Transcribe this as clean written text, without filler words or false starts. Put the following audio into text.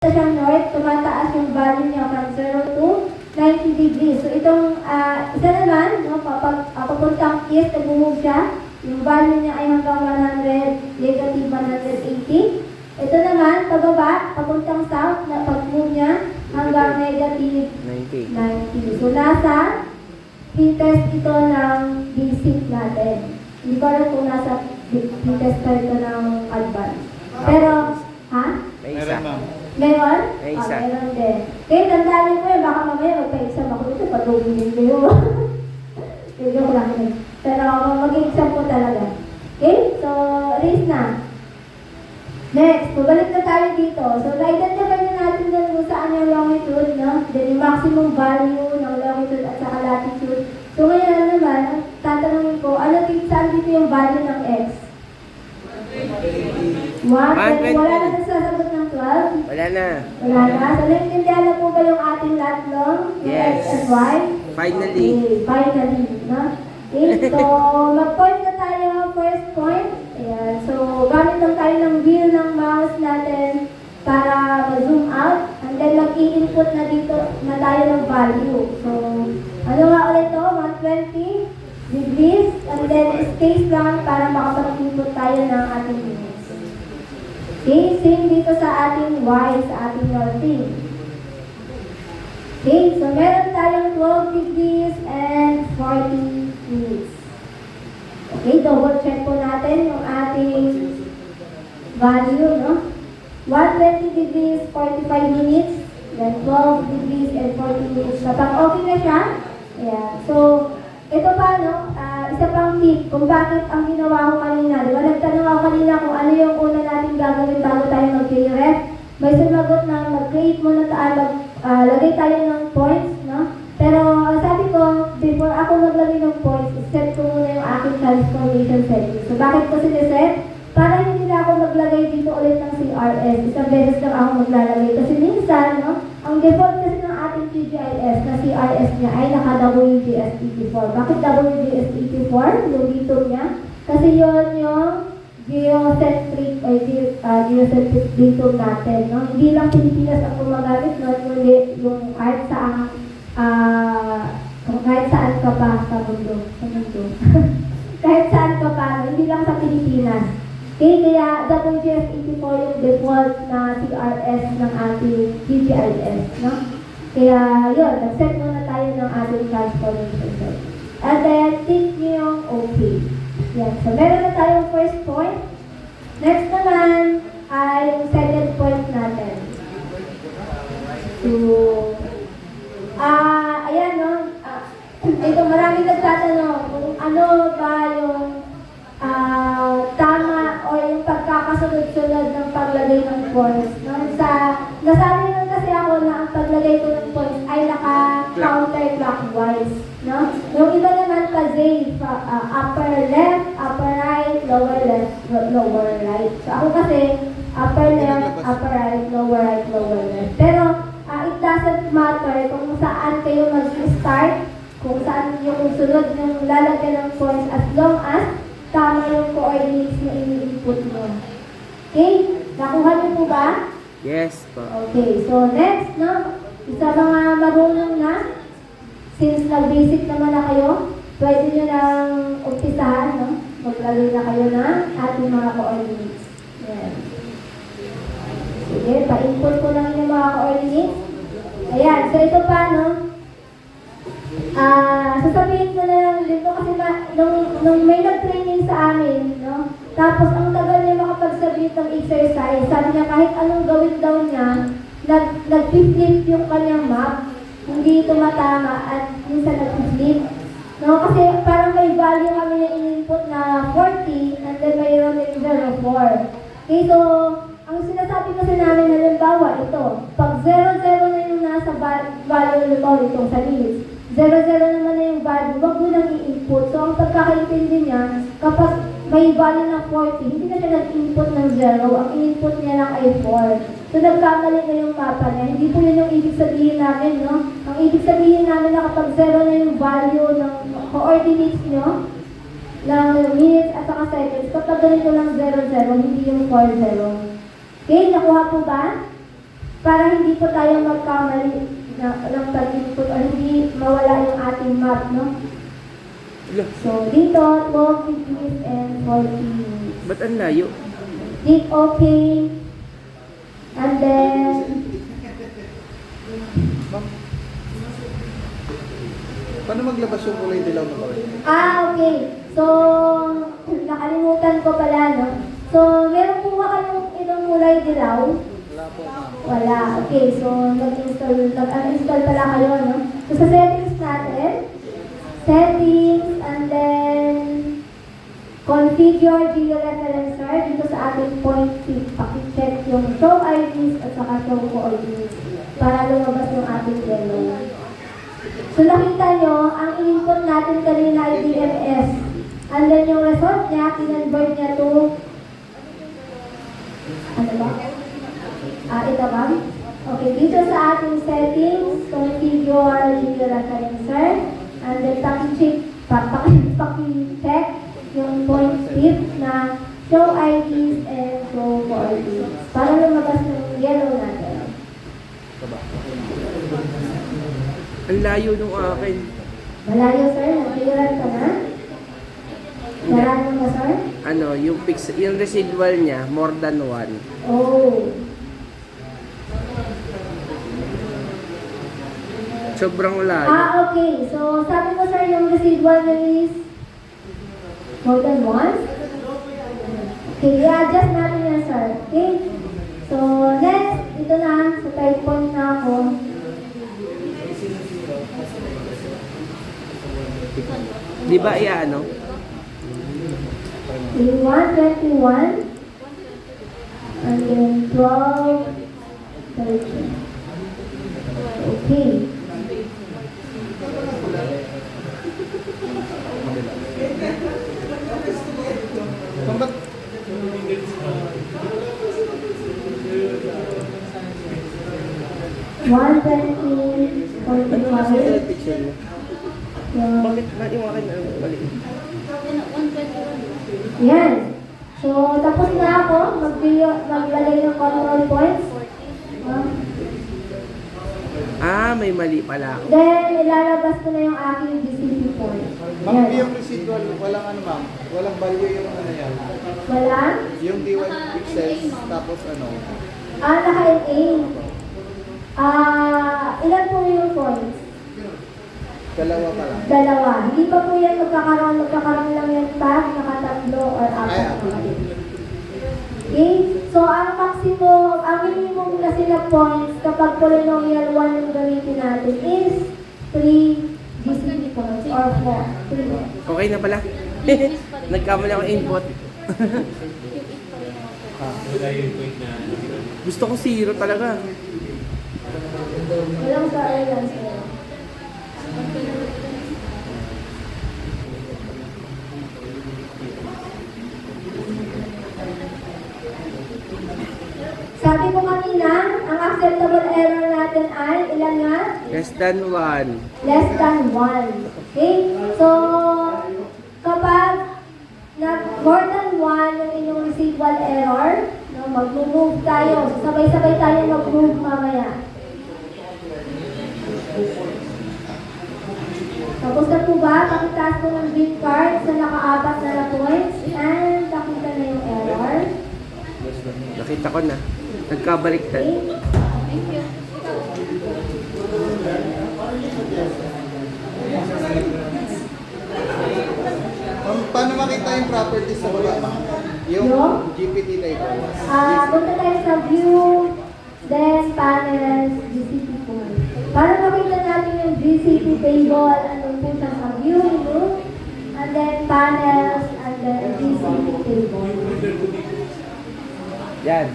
siyang north, tumataas yung value niya from 0 to 90 degrees. So itong isa naman, no, papuntang east, nag-move siya. Yung value niya ay hanggang 100, negative 180. Ito naman, pababa, papuntang south, na pag-move niya hanggang negative 90. So nasa p-test ito ng basic natin. Hindi ko alam kung nasa p-test pa ito ng advanced. Pero, ha? Meron, ma'am. Meron? May isa. Meron din. Okay, tandaan ko yun. Baka mamaya magpa-exam ako ito. Patugin ko yun. Joke lang yun. Pero mag-exam ko talaga. Okay? So, raise na. Next, pabalik na tayo dito. So, na-identify na natin doon kung saan yung longitude, no? Then, yung maximum value ng longitude at saka latitude. So, ngayon naman, tatanungin ko, saan dito yung value ng x? 120. Wala na sasagot ng 12? Wala na. Wala na. So, naiintindihan na po ba yung ating tatlong? Yes. X and Y? Finally. Okay, finally. No? Okay, so, mag-point na tayo first point. Ayan. So, gamit lang tayo ng wheel ng mouse natin para ma-zoom out. And then, mag-i-input na dito na tayo ng value. So, ano nga ulit to? 120 degrees. And then, space lang para makapag-input tayo ng ating units. Okay, same dito sa ating Y, sa ating northing. Okay, so meron tayong 12 degrees and 40 minutes. Okay, double check po natin yung ating value, no? 120 degrees, 45 minutes, then 12 degrees and 40 minutes. Kapag okay na siya, ayan. So, ito pa, no? Isa pang tip kung bakit ang ginawa ko kanina. Diba, nagtanong ako kanina kung ano yung una natin gagawin bago tayo mag-ref. May sumagot na mag-create muna tayo, lagay tayo ng points, no? Pero sabi ko, before ako maglagay ng points, set ko muna yung aking transformation settings. So, bakit ko siniset? Para hindi na ako maglagay dito ulit ng CRS. Isang beses lang ako maglalagay. Kasi minsan, no, ang default kasi ng ating QGIS na CRS niya ay naka-WGS84. Bakit WGS84? Yung dito niya. Kasi yun yung geocentric geocentric dito natin. No? Hindi lang Pilipinas ang gumagamit, no? Yung kahit saan ka pa sa mundo. Kahit saan ka pa, no? Hindi lang sa Pilipinas. Okay, kaya WGS84 yung default na CRS ng ating QGIS, no? Kaya yun, nag-set muna tayo ng ating transformation set. And then, click nyo yung OK. Yan. So, meron na tayong first point. Next naman ay yung second point natin. So, ayan, no? Ito, maraming nagtatanong kung ano ba yung tama o yung pagkakasunod-sunod ng paglagay ng points. No? Nasabi naman kasi ako na ang paglagay ko ng points ay naka-counterclockwise. No? Yung iba naman kasi upper left, upper right, lower left, lower right. So ako kasi upper left, upper right, lower left. Pero it doesn't matter kung saan kayo mag-start, kung saan yung sunod yung lalagyan ng points as long as tama yung coordinates na ini-input mo. Okay? Nakuha niyo po ba? Yes po. Okay. So, next, no? Sa mga marunong na, since nag-basic naman na kayo, pwede nyo nang umpisahan, no? Maglagay na kayo ng ating mga coordinates. Ayan. Sige, pa-input ko lang yung mga coordinates. Ayan. So, ito pa, no? Sasabihin ko na lang dito kasi nung may nag-training sa amin, no? Tapos ang tagal niya makapag-submit ng exercise, sabi niya kahit anong gawin daw niya, nag-flip yung kanyang map, hindi ito matama at minsan nag-flip. No? Kasi parang may value kami na in-input na 40 and then mayroon din 04. Okay, so ang sinasabi kasi namin, halimbawa ito, pag 00 na yung nasa value nito sa minutes, 00 naman na yung value, wag mo nang i-input. So, ang pagkakaintindi niya, kapag may value ng 40, hindi na siya nag-input ng 0. Ang input niya lang ay 4. So, nagkamali na yung mapa niya. Hindi po yun yung ibig sabihin namin, no? Ang ibig sabihin namin na kapag 0 na yung value ng coordinates nyo, ng minutes at saka seconds, kapag ganito lang 00, hindi yung 40. Okay, nakuha po ba? para hindi po tayo magkamali ng pag-input or hindi mawala yung ating map, no? So, dito, 12 degrees and 40 minutes. Ba't ang layo? Click OK. And then, Ma'am, paano maglabas yung kulay dilaw na bawal? okay. So, nakalimutan ko pala, no? So, meron po ba kayong ibang kulay dilaw? Wala po, ma'am. Wala. Okay, so nag-uninstall pala kayo, no? So, sa settings natin, settings, and then configure georeferencer dito sa ating point pick. Paki-check yung show IDs at saka show coordinates para lumabas yung ating demo. So, nakita nyo, ang input natin kanina ay DMS. And then yung result niya, kinonvert niya to ano ba? Ito ba? Okay, dito sa ating settings, configure georeferencer, and then paki-check yung point tip na show IDs and show coordinates para lumabas ng yellow natin. Ang layo nung akin. Malayo, sir. Nag-clearan ka na? Marami mo, sir? Ano, yung residual niya, more than 1. Oh. Sobrang layo. Okay. So, sabi mo, sir, yung residual na is more than 1? Okay, i-adjust natin yan, sir. Okay? So, next, ito na, sa type point na ako. Di ba ano? In 121, and then 12, 13. Okay. Ma'am, ba't 120, Ano kasi 45. yung picture mo? Yeah. Bakit ba yung akin maliit? Yan. So, tapos na ako maglalagay ng control points. May mali pala ako. Then, ilalabas ko na yung aking GCP point. ma'am, Yan. yung residual, walang ano ma'am, walang value yung ano yan. Wala? Yung DY pixels, tapos ano, Naka-NA. Ilan po yung points? dalawa pa lang. Dalawa. Hindi pa po yan magkakaroon lang yan tag, nakatatlo or apat. Okay? So, ang maximum, ang minimum kasi na points kapag polynomial 1 yung gamitin natin is 3 GCP points or 4. 3. Okay na pala. Nagkamali ako input. Gusto ko 0 talaga. Walang sa airline sa'yo. Sabi ko kanina, ang acceptable error natin ay ilan nga? Less than 1. Less than 1. Okay? So, kapag more than 1 yung inyong residual error, no, mag-move tayo. Sabay-sabay tayo mag-move mamaya. Tapos na po ba? Pakitaas ko ng green card sa nakaapat na points and nakita na yung error. Nakita ko na. Nagkabaliktad. Okay? Ma'am, paano makita yung properties sa baba ma'am? Yung Yung? GPT table. Punta tayo sa view, then panels, GCP points. Para makita natin yung GCP table, ano po siya sa view, and then panels, and then GCP table. Yan.